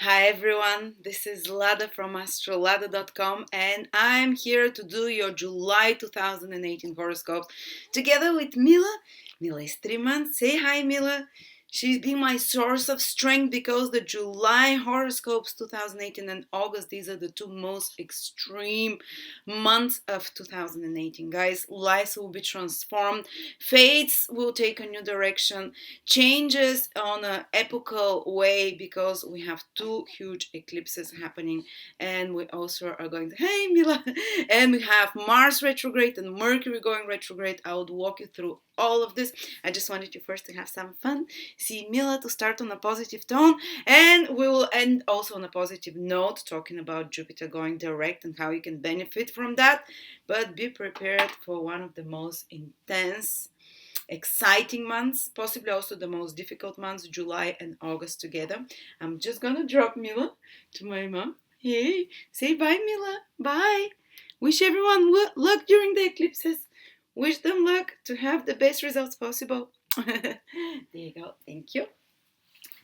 Hi everyone, this is Lada from astrolada.com and I'm here to do your July 2018 horoscope together with Mila. Mila is 3 months. Say hi, Mila. She's been my source of strength because the July horoscopes 2018 and August, these are the two most extreme months of 2018. Guys, lives will be transformed, fates will take a new direction, changes on an epochal way because we have two huge eclipses happening, and we also are going to, hey Mila, and we have Mars retrograde and Mercury going retrograde. I would walk you through all of this. I just wanted you first to have some fun, see Mila, to start on a positive tone, and we will end also on a positive note, talking about Jupiter going direct and how you can benefit from that. But be prepared for one of the most intense, exciting months, possibly also the most difficult months, July and August together. I'm just gonna drop Mila to my mom. Hey, say bye, Mila. Bye. Wish everyone luck during the eclipses. Wish them luck to have the best results possible. There you go. Thank you.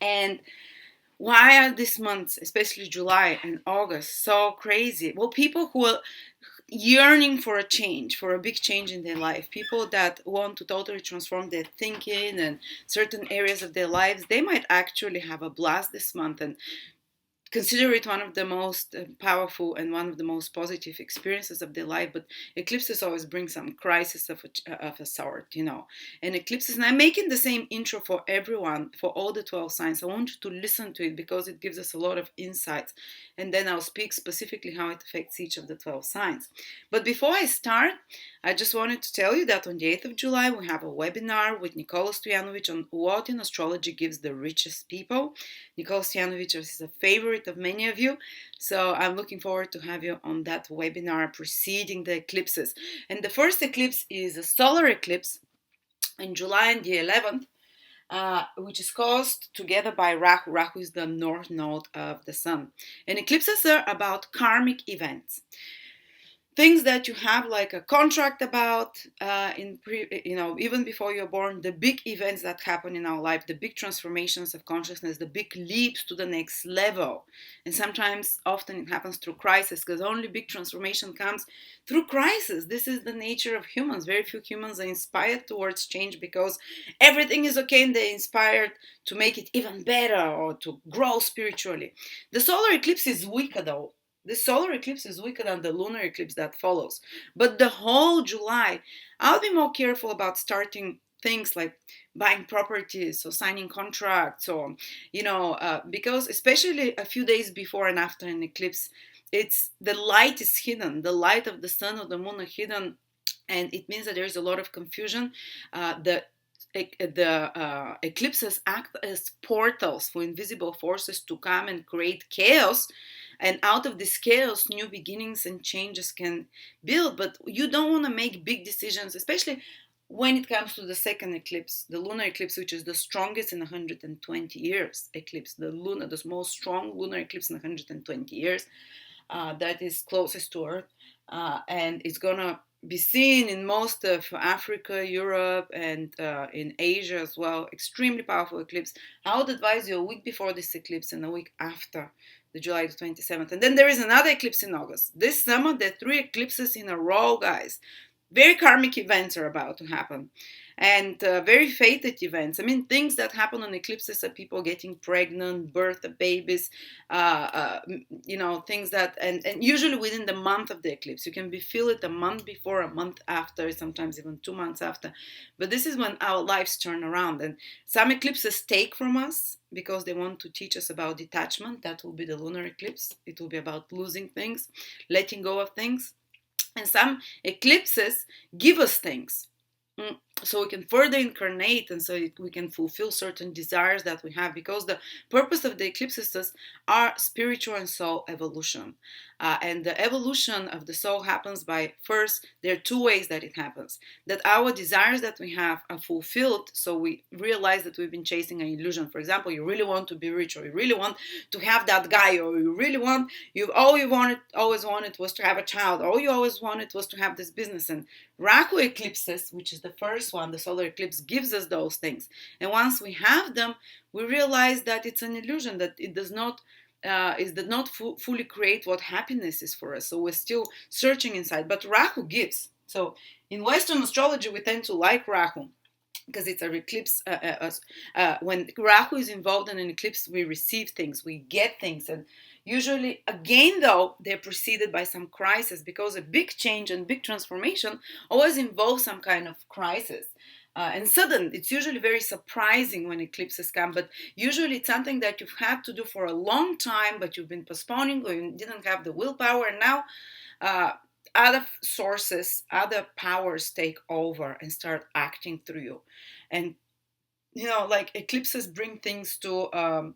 And why are these months, especially July and August, so crazy? Well, people who are yearning for a change, for a big change in their life, people that want to totally transform their thinking and certain areas of their lives, they might actually have a blast this month and consider it one of the most powerful and one of the most positive experiences of their life. But eclipses always bring some crisis of a sort. And eclipses, and I'm making the same intro for everyone, for all the 12 signs. I want you to listen to it because it gives us a lot of insights, and then I'll speak specifically how it affects each of the 12 signs. But before I start, I just wanted to tell you that on the 8th of July we have a webinar with Nicole Stojanovic on what in astrology gives the richest people. Nicole Stojanovic is a favorite of many of you, so I'm looking forward to have you on that webinar preceding the eclipses. And the first eclipse is a solar eclipse in July and the 11th, which is caused together by Rahu. Rahu is the north node of the sun. And eclipses are about karmic events, things that you have like a contract about even before you're born, the big events that happen in our life, the big transformations of consciousness, the big leaps to the next level. And sometimes, often it happens through crisis, because only big transformation comes through crisis. This is the nature of humans. Very few humans are inspired towards change because everything is okay and they're inspired to make it even better or to grow spiritually. The solar eclipse is weaker though. The solar eclipse is weaker than the lunar eclipse that follows. But the whole July, I'll be more careful about starting things like buying properties or signing contracts, or, because especially a few days before and after an eclipse, it's the light is hidden. The light of the sun or the moon are hidden, and it means that there's a lot of confusion. The eclipses act as portals for invisible forces to come and create chaos, and out of this chaos new beginnings and changes can build. But you don't want to make big decisions, especially when it comes to the second eclipse, the lunar eclipse, which is the strongest in 120 years eclipse, the most strong lunar eclipse in 120 years, that is closest to Earth, and it's gonna be seen in most of Africa, Europe, and in Asia as well. Extremely powerful eclipse. I would advise you a week before this eclipse and a week after the July 27th. And then there is another eclipse in August. This summer, there are 3 eclipses in a row, guys. Very karmic events are about to happen, and very fated events. I mean, things that happen on eclipses are people getting pregnant, birth of babies, things that, and usually within the month of the eclipse. You can feel it a month before, a month after, sometimes even 2 months after. But this is when our lives turn around, and some eclipses take from us because they want to teach us about detachment. That will be the lunar eclipse. It will be about losing things, letting go of things. And some eclipses give us things, so we can further incarnate, and so we can fulfill certain desires that we have, because the purpose of the eclipses are spiritual and soul evolution. And the evolution of the soul happens by, first, there are 2 ways that it happens: that our desires that we have are fulfilled, so we realize that we've been chasing an illusion. For example, you really want to be rich, or you really want to have that guy, or all you always wanted was to have a child, all you always wanted was to have this business. And Rahu eclipses, which is the first one, the solar eclipse, gives us those things. And once we have them, we realize that it's an illusion, that it does not is that not fully create what happiness is for us. So we're still searching inside. But Rahu gives. So in Western astrology, we tend to like Rahu because it's an eclipse. When Rahu is involved in an eclipse, we receive things, we get things, and usually, again, though, they're preceded by some crisis, because a big change and big transformation always involves some kind of crisis. And sudden, it's usually very surprising when eclipses come, but usually it's something that you've had to do for a long time, but you've been postponing, or you didn't have the willpower, and now other sources, other powers take over and start acting through you. And, like eclipses bring things to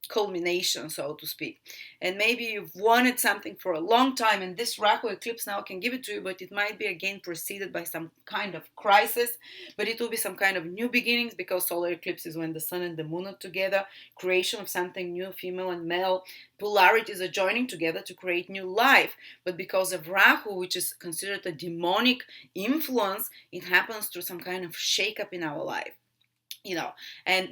culmination, so to speak. And maybe you've wanted something for a long time, and this Rahu eclipse now can give it to you, but it might be again preceded by some kind of crisis, but it will be some kind of new beginnings, because solar eclipse is when the sun and the moon are together, creation of something new, female and male polarities are joining together to create new life. But because of Rahu, which is considered a demonic influence, it happens through some kind of shake-up in our life.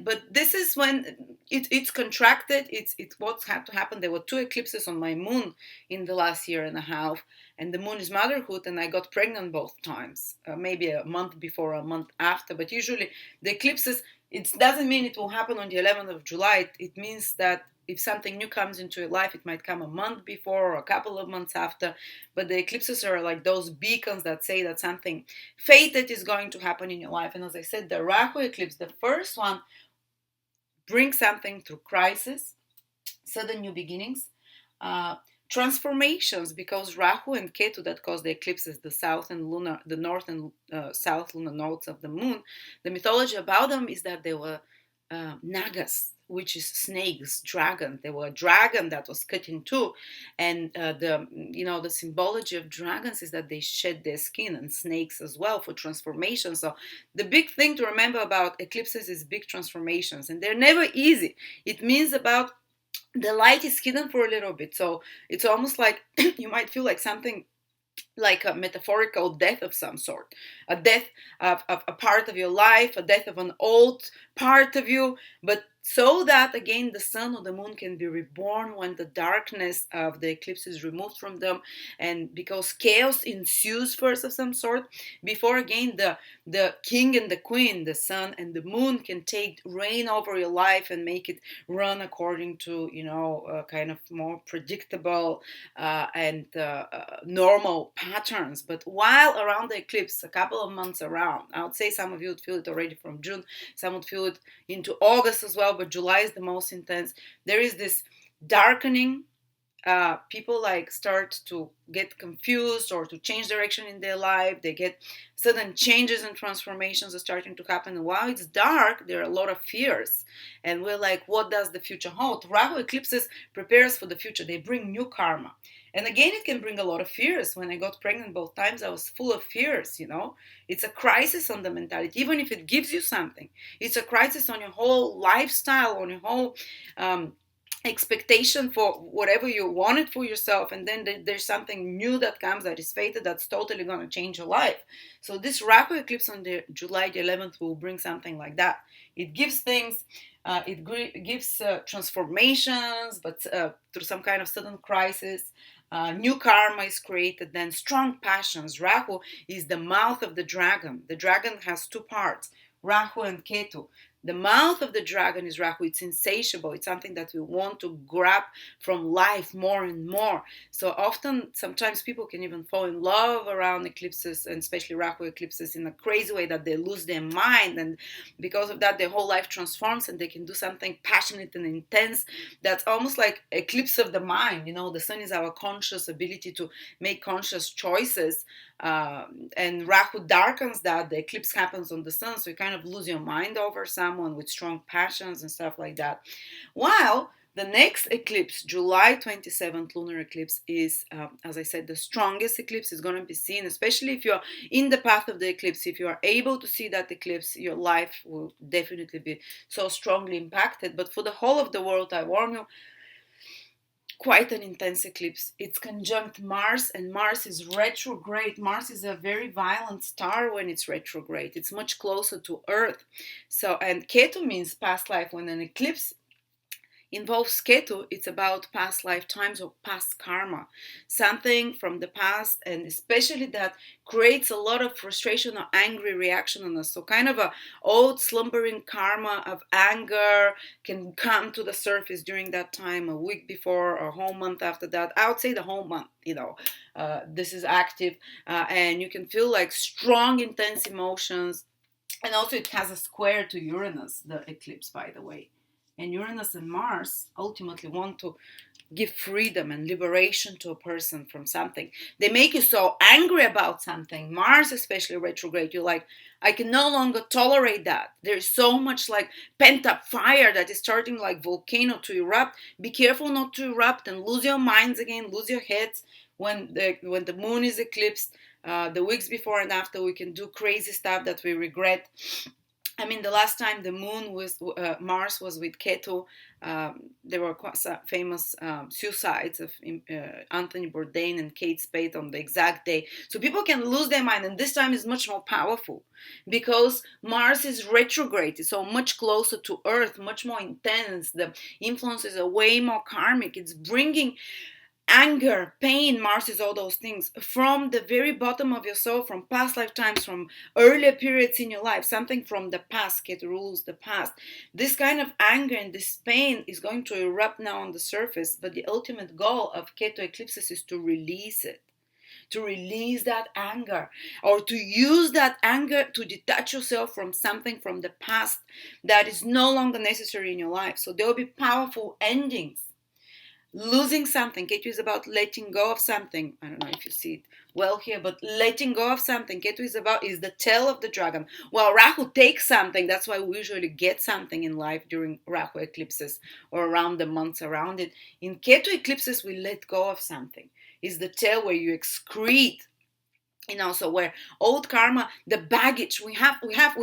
But this is when it's contracted. It's what's had to happen. There were 2 eclipses on my moon in the last year and a half, and the moon is motherhood, and I got pregnant both times, maybe a month before, a month after. But usually the eclipses, it doesn't mean it will happen on the 11th of July. It means that if something new comes into your life, it might come a month before or a couple of months after. But the eclipses are like those beacons that say that something fated is going to happen in your life. And as I said, the Rahu eclipse, the first one, brings something through crisis, sudden new beginnings, transformations, because Rahu and Ketu, that cause the eclipses, the north and south lunar nodes of the moon, the mythology about them is that they were nagas, which is snakes, dragon. They were a dragon that was cut in two, and the symbology of dragons is that they shed their skin, and snakes as well, for transformation. So the big thing to remember about eclipses is big transformations, and they're never easy. It means about the light is hidden for a little bit, so it's almost like you might feel like something like a metaphorical death of some sort, a death of a part of your life, a death of an old part of you, but so that again the sun or the moon can be reborn when the darkness of the eclipse is removed from them, and because chaos ensues first of some sort, before again the king and the queen, the sun and the moon, can take reign over your life and make it run according to kind of more predictable and normal patterns. But while around the eclipse, a couple of months around, I would say some of you would feel it already from June, some would feel it into August as well, but July is the most intense. There is this darkening. People start to get confused or to change direction in their life. They get sudden changes and transformations are starting to happen. And while it's dark, there are a lot of fears. And we're like, what does the future hold? Rahu eclipses prepare us for the future. They bring new karma. And again, it can bring a lot of fears. When I got pregnant both times, I was full of fears, It's a crisis on the mentality. Even if it gives you something, it's a crisis on your whole lifestyle, on your whole expectation for whatever you wanted for yourself. And then there's something new that comes that is fated, that's totally going to change your life. So this Rahu eclipse on the July the 11th will bring something like that. It gives things, it gives transformations, but through some kind of sudden crisis. New karma is created, then strong passions. Rahu is the mouth of the dragon. The dragon has 2 parts, Rahu and Ketu. The mouth of the dragon is Rahu. It's insatiable. It's something that we want to grab from life more and more. So often, sometimes people can even fall in love around eclipses, and especially Rahu eclipses, in a crazy way that they lose their mind. And because of that, their whole life transforms, and they can do something passionate and intense. That's almost like eclipse of the mind. The sun is our conscious ability to make conscious choices. And Rahu darkens that. The eclipse happens on the sun, so you kind of lose your mind over someone with strong passions and stuff like that. While the next eclipse, July 27th lunar eclipse, is, as I said, the strongest eclipse is going to be seen, especially if you're in the path of the eclipse. If you are able to see that eclipse, your life will definitely be so strongly impacted. But for the whole of the world, I warn you, quite an intense eclipse. It's conjunct Mars, and Mars is retrograde. Mars is a very violent star when it's retrograde. It's much closer to Earth. So, and Ketu means past life. When an eclipse involves Ketu, it's about past lifetimes or past karma, something from the past, and especially that creates a lot of frustration or angry reaction on us. So kind of a old slumbering karma of anger can come to the surface during that time, a week before or a whole month after that. I would say the whole month, this is active, and you can feel like strong, intense emotions. And also it has a square to Uranus, the eclipse, by the way. And Uranus and Mars ultimately want to give freedom and liberation to a person from something. They make you so angry about something. Mars, especially retrograde, you're like, I can no longer tolerate that. There's so much like pent up fire that is starting like volcano to erupt. Be careful not to erupt and lose your minds again, lose your heads when the moon is eclipsed. The weeks before and after, we can do crazy stuff that we regret. I mean, the last time the moon was, Mars was with Ketu, there were quite famous suicides of Anthony Bourdain and Kate Spade on the exact day. So people can lose their mind, and this time is much more powerful because Mars is retrograde, so much closer to Earth, much more intense. The influences are way more karmic. It's bringing anger, pain. Mars is all those things from the very bottom of your soul, from past lifetimes, from earlier periods in your life, something from the past. Ketu rules the past. This kind of anger and this pain is going to erupt now on the surface, but the ultimate goal of Ketu eclipses is to release it, to release that anger, or to use that anger to detach yourself from something from the past that is no longer necessary in your life. So there will be powerful endings. Losing something. Ketu is about letting go of something. I don't know if you see it well here, but letting go of something. Ketu is the tail of the dragon. While Rahu takes something, that's why we usually get something in life during Rahu eclipses or around the months around it. In Ketu eclipses, we let go of something. It's the tail where you excrete. So where old karma, the baggage we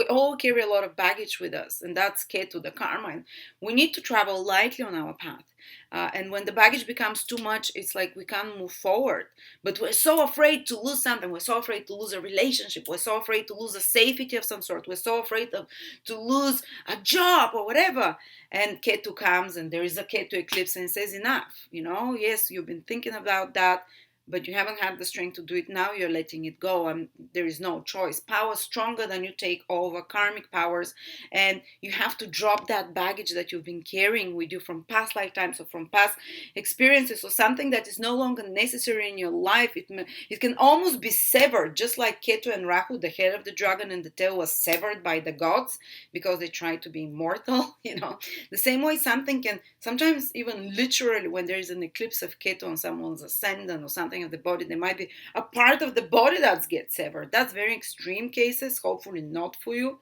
all carry a lot of baggage with us, and that's Ketu, the karma. And we need to travel lightly on our path. And when the baggage becomes too much, it's like we can't move forward. But we're so afraid to lose something. We're so afraid to lose a relationship. We're so afraid to lose a safety of some sort. We're so afraid to lose a job or whatever. And Ketu comes, and there is a Ketu eclipse, and says enough. Yes, you've been thinking about that, but you haven't had the strength to do it. Now you're letting it go, and there is no choice. Power stronger than you take over, karmic powers, and you have to drop that baggage that you've been carrying with you from past lifetimes or from past experiences, or something that is no longer necessary in your life. It can almost be severed, just like Ketu and Rahu, the head of the dragon and the tail, was severed by the gods because they tried to be immortal. The same way something can sometimes, even literally, when there is an eclipse of Ketu on someone's ascendant or something of the body, there might be a part of the body that gets severed. That's very extreme cases, hopefully not for you.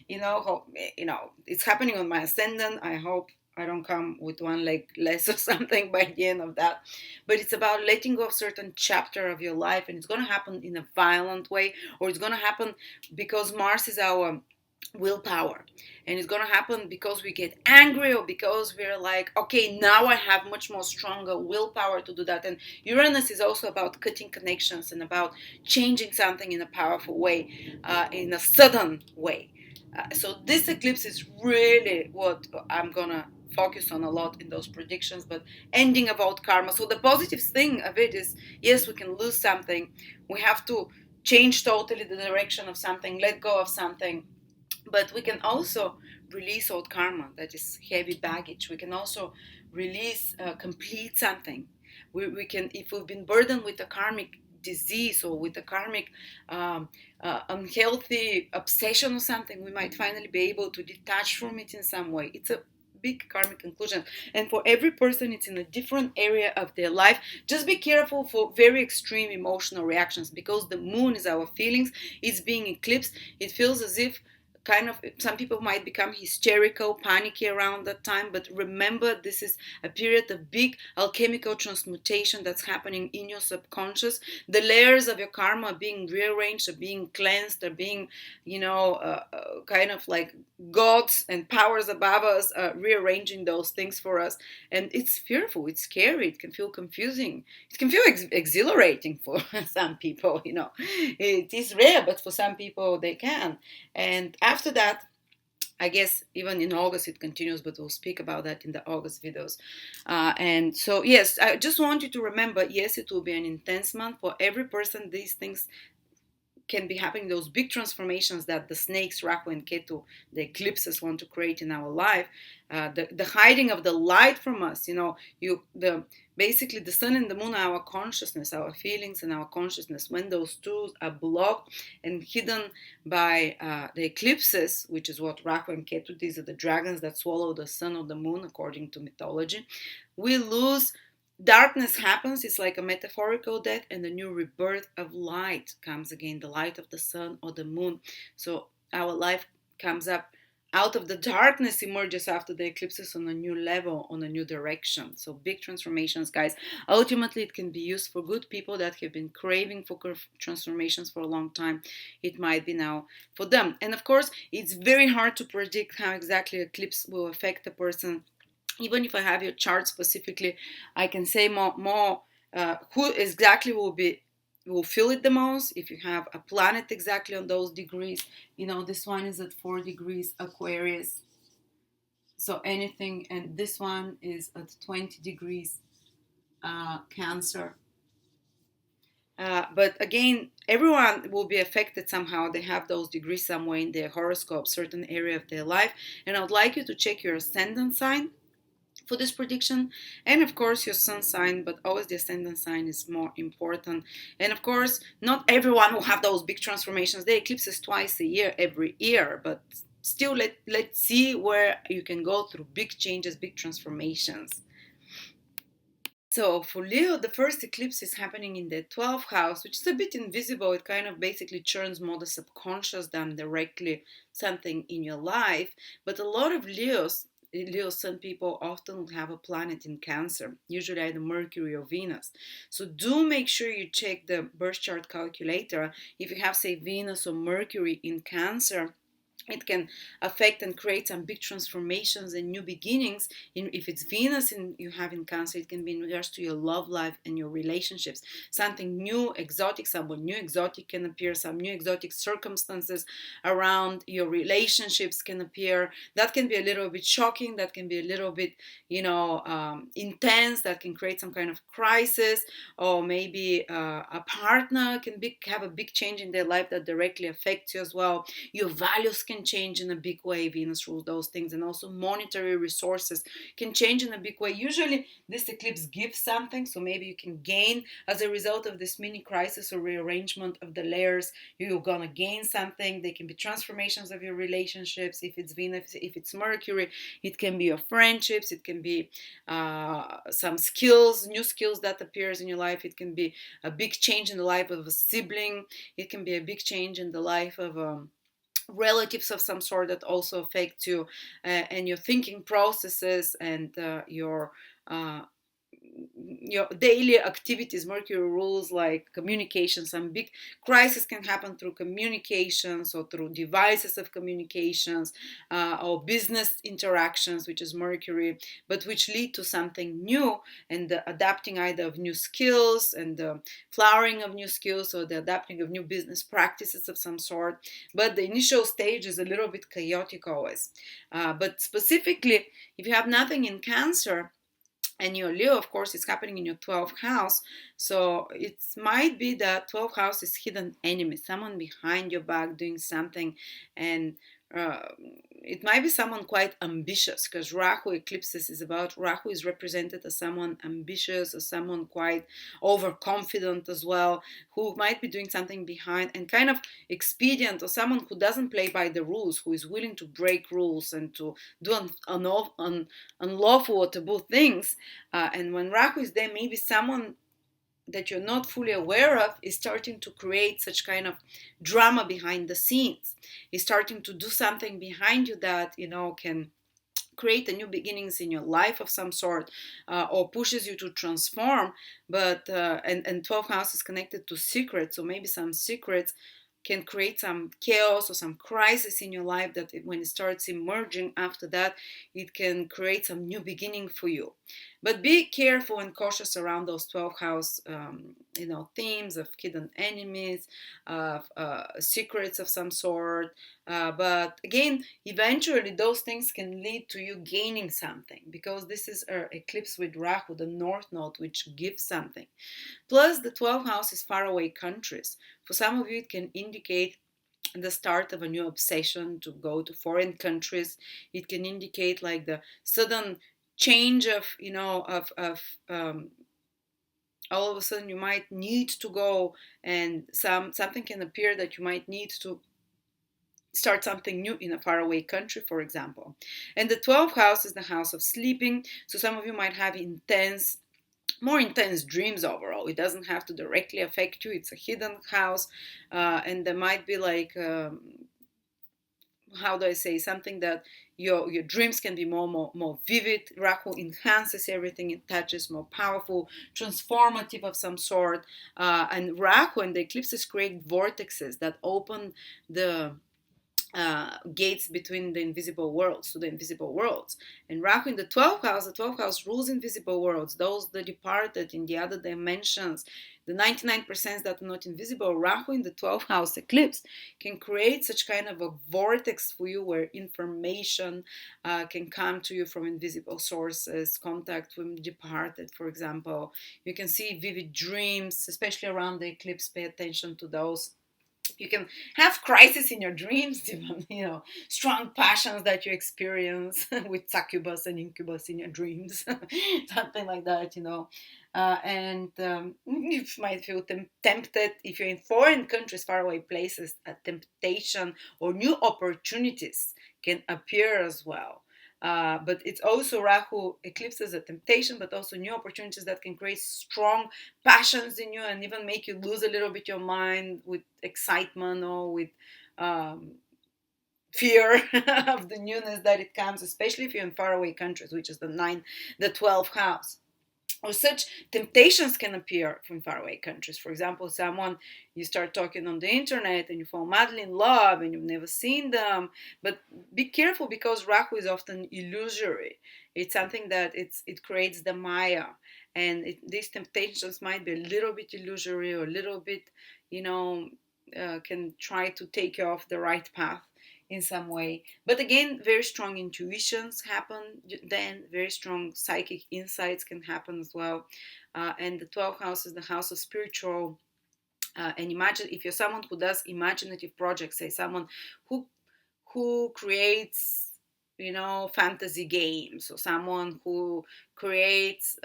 It's happening on my ascendant. I hope I don't come with one leg less or something by the end of that. But it's about letting go of certain chapter of your life, and it's going to happen in a violent way, or it's going to happen because Mars is our willpower, and it's going to happen because we get angry, or because we're like, okay, now I have much more stronger willpower to do that. And Uranus is also about cutting connections and about changing something in a powerful way, in a sudden way. So this eclipse is really what I'm gonna focus on a lot in those predictions, but ending about karma. So the positive thing of it is, yes, we can lose something. We have to change totally the direction of something, let go of something. But we can also release old karma, that is heavy baggage. We can also release, complete something. We can, if we've been burdened with a karmic disease or with a karmic unhealthy obsession or something, we might finally be able to detach from it in some way. It's a big karmic conclusion, and for every person it's in a different area of their life. Just be careful for very extreme emotional reactions, because the moon is our feelings. It's being eclipsed. It feels as if some people might become hysterical, panicky around that time. But remember, this is a period of big alchemical transmutation that's happening in your subconscious. The layers of your karma are being rearranged, are being cleansed, are being, kind of like gods and powers above us rearranging those things for us. And it's fearful, it's scary, it can feel confusing, it can feel exhilarating for some people. It is rare, but for some people they can. And after that, I guess even in August it continues, but we'll speak about that in the August videos. And so, yes, I just want you to remember, yes, it will be an intense month for every person. These things can be happening, those big transformations that the snakes, Rahu and Ketu, the eclipses want to create in our life, the hiding of the light from us, basically the sun and the moon are our consciousness, our feelings and our consciousness. When those two are blocked and hidden by the eclipses, which is what Rahu and Ketu, these are the dragons that swallow the sun or the moon according to mythology, we lose. Darkness happens, it's like a metaphorical death, and a new rebirth of light comes again, the light of the sun or the moon. So our life comes up out of the darkness, emerges after the eclipses on a new level, on a new direction. So big transformations, guys. Ultimately, it can be used for good people that have been craving for transformations for a long time. It might be now for them. And of course, it's very hard to predict how exactly eclipse will affect a person. Even if I have your chart specifically, I can say more who exactly will feel it the most. If you have a planet exactly on those degrees, this one is at 4 degrees Aquarius, so anything, and this one is at 20 degrees Cancer. But again, everyone will be affected somehow. They have those degrees somewhere in their horoscope, certain area of their life. And I would like you to check your ascendant sign for this prediction, and of course your sun sign, but always the ascendant sign is more important. And of course, not everyone will have those big transformations. The eclipse is twice a year, every year, but still let's see where you can go through big changes, big transformations. So for Leo, the first eclipse is happening in the 12th house, which is a bit invisible. It kind of basically churns more the subconscious than directly something in your life. But a lot of Leo sun people often have a planet in Cancer, usually either Mercury or Venus. So do make sure you check the birth chart calculator. If you have, say, Venus or Mercury in Cancer, it can affect and create some big transformations and new beginnings. If it's Venus and you have in Cancer, it can be in regards to your love life and your relationships. Something new, exotic, someone new exotic can appear, some new exotic circumstances around your relationships can appear. That can be a little bit shocking, that can be a little bit, intense, that can create some kind of crisis, or maybe a partner can have a big change in their life that directly affects you as well. Your values can change in a big way. Venus rules those things, and also monetary resources can change in a big way. Usually this eclipse gives something, so maybe you can gain as a result of this mini crisis or rearrangement of the layers. You're gonna gain something. They can be transformations of your relationships. If it's Venus, if it's Mercury, it can be your friendships, it can be some skills, new skills that appears in your life. It can be a big change in the life of a sibling. It can be a big change in the life of relatives of some sort that also affect you and your thinking processes and your daily activities. Mercury rules like communication. Some big crisis can happen through communications or through devices of communications or business interactions, which is Mercury, but which lead to something new and the adapting either of new skills and the flowering of new skills or the adapting of new business practices of some sort. But the initial stage is a little bit chaotic always. But specifically, if you have nothing in Cancer, and your Leo, of course, is happening in your 12th house. So it might be that 12th house is hidden enemy, someone behind your back doing something. And it might be someone quite ambitious, because Rahu eclipses is about, Rahu is represented as someone ambitious, as someone quite overconfident as well, who might be doing something behind and kind of expedient, or someone who doesn't play by the rules, who is willing to break rules and to do unlawful or taboo things. And when Rahu is there, maybe someone that you're not fully aware of is starting to create such kind of drama behind the scenes. Is starting to do something behind you that, can create a new beginnings in your life of some sort, or pushes you to transform. But and 12th house is connected to secrets, so maybe some secrets can create some chaos or some crisis in your life that when it starts emerging after that, it can create some new beginning for you. But be careful and cautious around those 12 house, themes of hidden enemies, of secrets of some sort. But again, eventually those things can lead to you gaining something, because this is an eclipse with Rahu, the North Node, which gives something. Plus, the 12th house is faraway countries. For some of you, it can indicate the start of a new obsession to go to foreign countries. It can indicate like the sudden change of, all of a sudden you might need to go, and something can appear that you might need to start something new in a faraway country, for example. And the 12th house is the house of sleeping. So some of you might have more intense dreams overall. It doesn't have to directly affect you. It's a hidden house. And there might be like, how do I say, something that your dreams can be more vivid. Rahu enhances everything it touches, more powerful, transformative of some sort. And Rahu and the eclipses create vortexes that open the gates between the invisible worlds to the invisible worlds. And Rahu in the 12th house rules invisible worlds, those that departed in the other dimensions, the 99% that are not invisible. Rahu in the 12th house eclipse can create such kind of a vortex for you, where information can come to you from invisible sources, contact with departed, for example. You can see vivid dreams, especially around the eclipse. Pay attention to those. You can have crisis in your dreams, even, strong passions that you experience with succubus and incubus in your dreams, something like that, and you might feel tempted. If you're in foreign countries, faraway places, a temptation or new opportunities can appear as well. But it's also Rahu eclipses a temptation, but also new opportunities that can create strong passions in you and even make you lose a little bit your mind with excitement or with fear of the newness that it comes, especially if you're in faraway countries, which is the 12th house. Or such temptations can appear from faraway countries. For example, someone you start talking on the internet and you fall madly in love and you've never seen them. But be careful, because Rahu is often illusory. It's something that it creates the Maya. And these temptations might be a little bit illusory, or a little bit, can try to take you off the right path in some way. But again, very strong intuitions happen then, very strong psychic insights can happen as well. And the 12th house is the house of spiritual, and imagine, if you're someone who does imaginative projects, say someone who creates, fantasy games, or someone who creates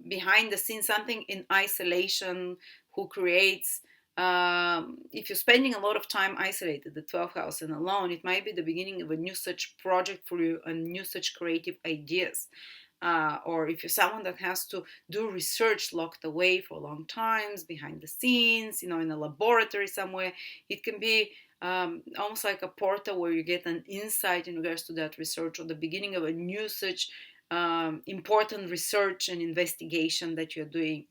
behind the scenes something in isolation, who creates, if you're spending a lot of time isolated, the 12th house and alone, it might be the beginning of a new such project for you, and new such creative ideas. Or if you're someone that has to do research locked away for long times, behind the scenes, in a laboratory somewhere, it can be almost like a portal where you get an insight in regards to that research, or the beginning of a new such important research and investigation that you're doing.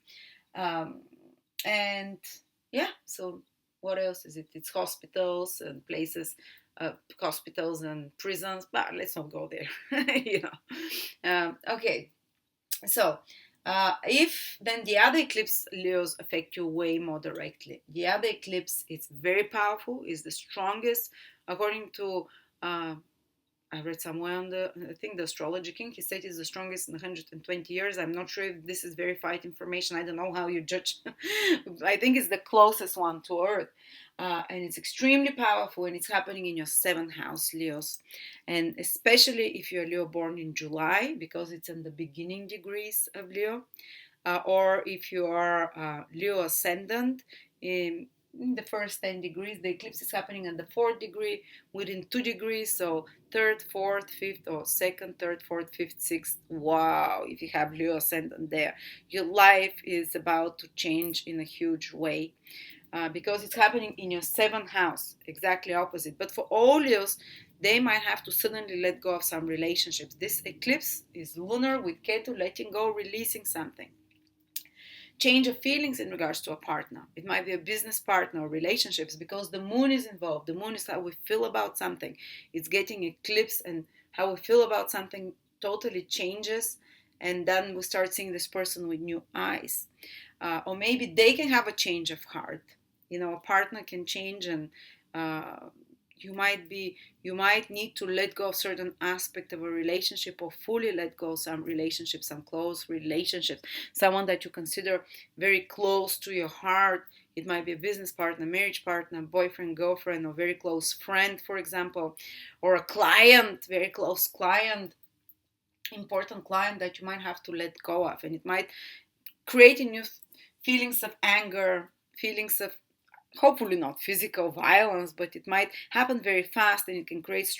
And yeah, so what else is it? It's hospitals and places, hospitals and prisons, but let's not go there. Okay, so if then the other eclipse, Leos, affect you way more directly. The other eclipse, it's very powerful, is the strongest, according to I read somewhere I think the Astrology King, he said it's the strongest in 120 years. I'm not sure if this is verified information. I don't know how you judge. I think it's the closest one to Earth. And it's extremely powerful, and it's happening in your 7th house, Leos. And especially if you're Leo born in July, because it's in the beginning degrees of Leo. Or if you are Leo ascendant, in the first 10 degrees, the eclipse is happening at the 4th degree, within 2 degrees, so 3rd, 4th, 5th, or 2nd, 3rd, 4th, 5th, 6th. Wow, if you have Leo ascendant there, your life is about to change in a huge way, because it's happening in your 7th house, exactly opposite. But for all Leos, they might have to suddenly let go of some relationships. This eclipse is lunar with Ketu, letting go, releasing something. Change of feelings in regards to a partner. It might be a business partner or relationships, because the moon is involved. The moon is how we feel about something. It's getting eclipse, and how we feel about something totally changes. and then we start seeing this person with new eyes. Or maybe they can have a change of heart. A partner can change, and uh, you might need to let go of certain aspect of a relationship, or fully let go of some relationships, some close relationships, someone that you consider very close to your heart. It might be a business partner, marriage partner, boyfriend, girlfriend, or very close friend, for example, or a client, very close client, important client that you might have to let go of. And it might create in you feelings of anger, feelings of, hopefully not physical violence, but it might happen very fast, and it can create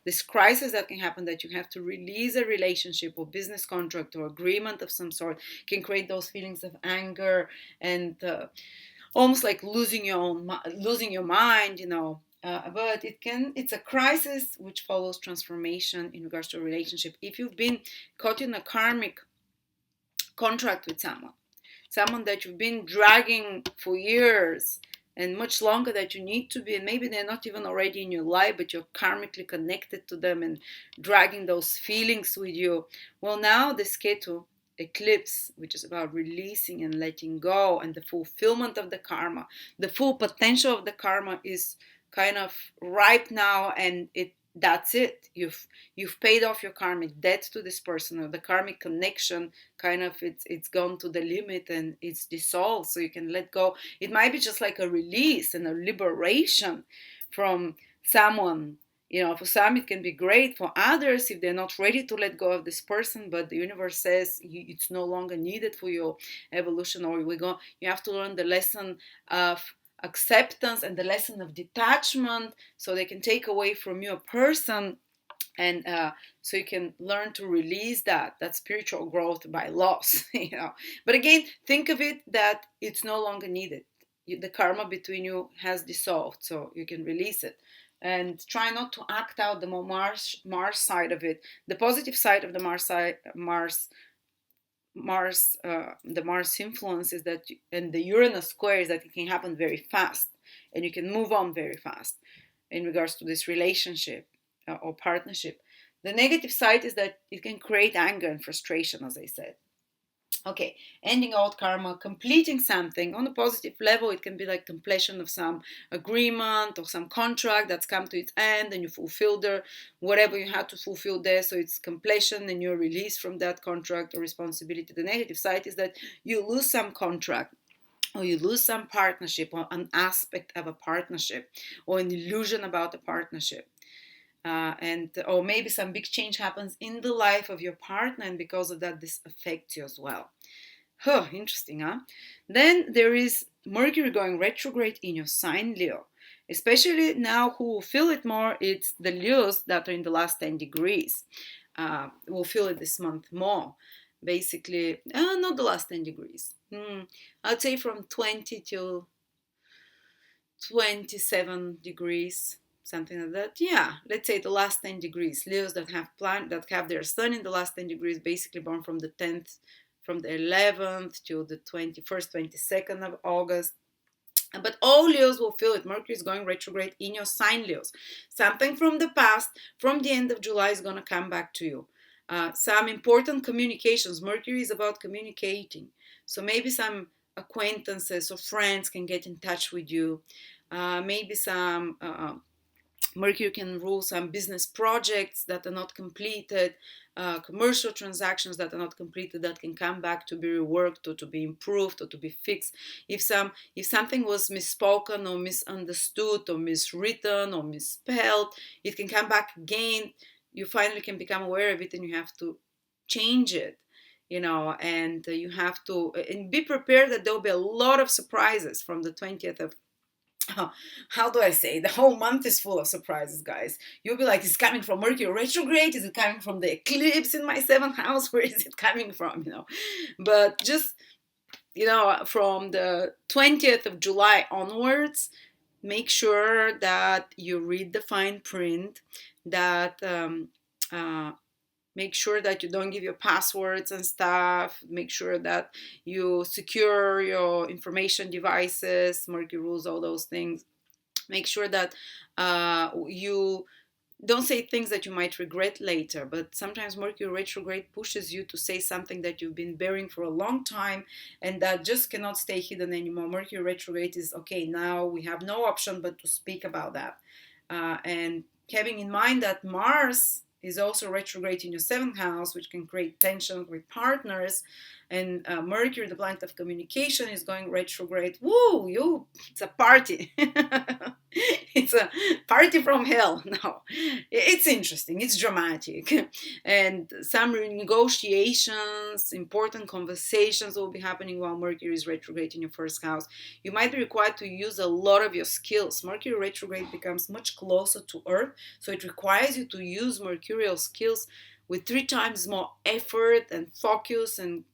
this crisis that can happen, that you have to release a relationship or business contract or agreement of some sort, can create those feelings of anger, and almost like losing your mind, but it's a crisis which follows transformation in regards to a relationship. If you've been caught in a karmic contract with someone that you've been dragging for years and much longer that you need to be, and maybe they're not even already in your life, but you're karmically connected to them and dragging those feelings with you. Well, now this Ketu eclipse, which is about releasing and letting go and the fulfillment of the karma, the full potential of the karma is kind of ripe now, and that's it. You've paid off your karmic debt to this person, or the karmic connection kind of it's gone to the limit and it's dissolved, so you can let go. It might be just like a release and a liberation from someone. For some it can be great. For others, if they're not ready to let go of this person, but the universe says it's no longer needed for your evolution, or you have to learn the lesson of acceptance and the lesson of detachment, so they can take away from you a person, and so you can learn to release that spiritual growth by loss. But again, think of it that it's no longer needed. The karma between you has dissolved, so you can release it. And try not to act out the more Mars side of it. The positive side of the the Mars influence is that, and the Uranus square, is that it can happen very fast, and you can move on very fast in regards to this relationship or partnership. The negative side is that it can create anger and frustration, as I said. Okay, ending out karma, completing something. On a positive level, it can be like completion of some agreement or some contract that's come to its end, and you fulfill whatever you had to fulfill there, so it's completion and you're released from that contract or responsibility. The negative side is that you lose some contract, or you lose some partnership, or an aspect of a partnership, or an illusion about a partnership. Or maybe some big change happens in the life of your partner, and because of that, this affects you as well. Interesting, huh? Then there is Mercury going retrograde in your sign, Leo. Especially now, who will feel it more, it's the Leos that are in the last 10 degrees. Will feel it this month more. Basically, not the last 10 degrees. I'd say from 20 till 27 degrees, something like that. Yeah, let's say the last 10 degrees. Leos that have their sun in the last 10 degrees, basically born from the 10th, from the 11th to the 21st, 22nd of August. But all Leos will feel it. Mercury is going retrograde in your sign, Leos. Something from the past, from the end of July, is going to come back to you. Some important communications. Mercury is about communicating. So maybe some acquaintances or friends can get in touch with you. Maybe some Mercury can rule some business projects that are not completed, commercial transactions that are not completed, that can come back to be reworked or to be improved or to be fixed. If something was misspoken or misunderstood or miswritten or misspelled, it can come back again. You finally can become aware of it, and you have to change it. And you have to and be prepared that there will be a lot of surprises from the 20th of, how do I say? The whole month is full of surprises, guys. You'll be like, is it coming from Mercury retrograde? Is it coming from the eclipse in my 7th house? Where is it coming from? But just, from the 20th of July onwards, make sure that you read the fine print, that make sure that you don't give your passwords and stuff. Make sure that you secure your information devices. Mercury rules all those things. Make sure that you don't say things that you might regret later, but sometimes Mercury retrograde pushes you to say something that you've been bearing for a long time and that just cannot stay hidden anymore. Mercury retrograde is okay, now we have no option but to speak about that. And having in mind that Mars is also retrograde in your seventh house, which can create tension with partners, and Mercury, the planet of communication, is going retrograde. Woo, it's a party. It's a party from hell. No, it's interesting, it's dramatic, and some renegotiations, important conversations will be happening while Mercury is retrograde in your first house. You might be required to use a lot of your skills. Mercury retrograde becomes much closer to Earth, so it requires you to use mercurial skills with 3 times more effort and focus and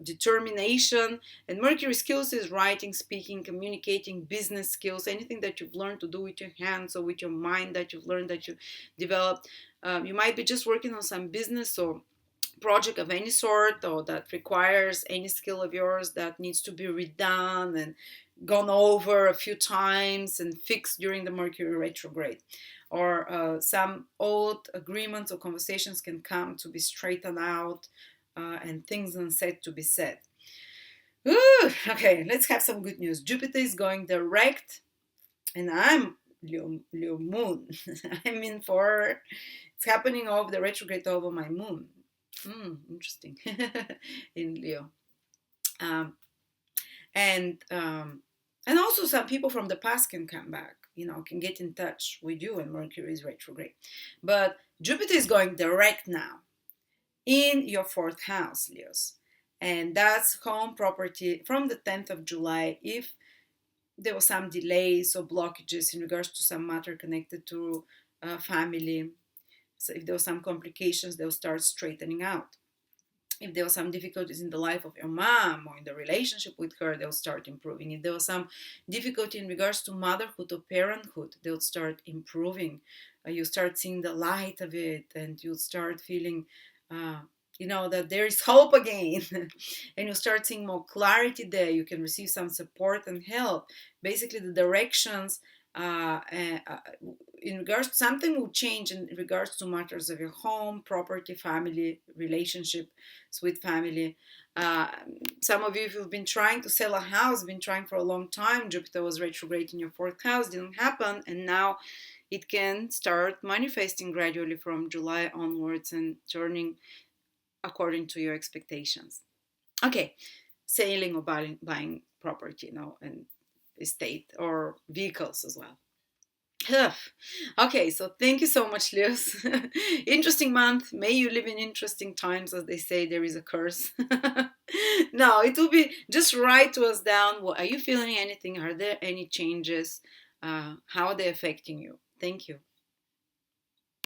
determination. And Mercury skills is writing, speaking, communicating, business skills, anything that you've learned to do with your hands or with your mind that you've learned, that you developed. You might be just working on some business or project of any sort, or that requires any skill of yours that needs to be redone and gone over a few times and fixed during the Mercury retrograde. Or some old agreements or conversations can come to be straightened out, and things unsaid to be said. Ooh, okay, let's have some good news. Jupiter is going direct, and I'm Leo moon. It's happening over the retrograde over my moon. Interesting. In Leo. And also some people from the past can come back, can get in touch with you when Mercury is retrograde. But Jupiter is going direct now in your 4th house, Leos. And that's home property from the 10th of July. If there were some delays or blockages in regards to some matter connected to family, so if there were some complications, they'll start straightening out. If there were some difficulties in the life of your mom or in the relationship with her, they'll start improving. If there was some difficulty in regards to motherhood or parenthood, they'll start improving. You start seeing the light of it, and you'll start feeling that there is hope again. And you start seeing more clarity there. You can receive some support and help. Basically, the directions in regards to something will change in regards to matters of your home, property, family, relationships with family. Some of you, if you've been trying to sell a house, been trying for a long time, Jupiter was retrograde in your 4th house, didn't happen, and now it can start manifesting gradually from July onwards and turning according to your expectations. Okay, selling or buying property, and estate or vehicles as well. Okay, so thank you so much, Leos. Interesting month. May you live in interesting times, as they say. There is a curse. No, it will be just write to us down. Are you feeling anything? Are there any changes? How are they affecting you? Thank you.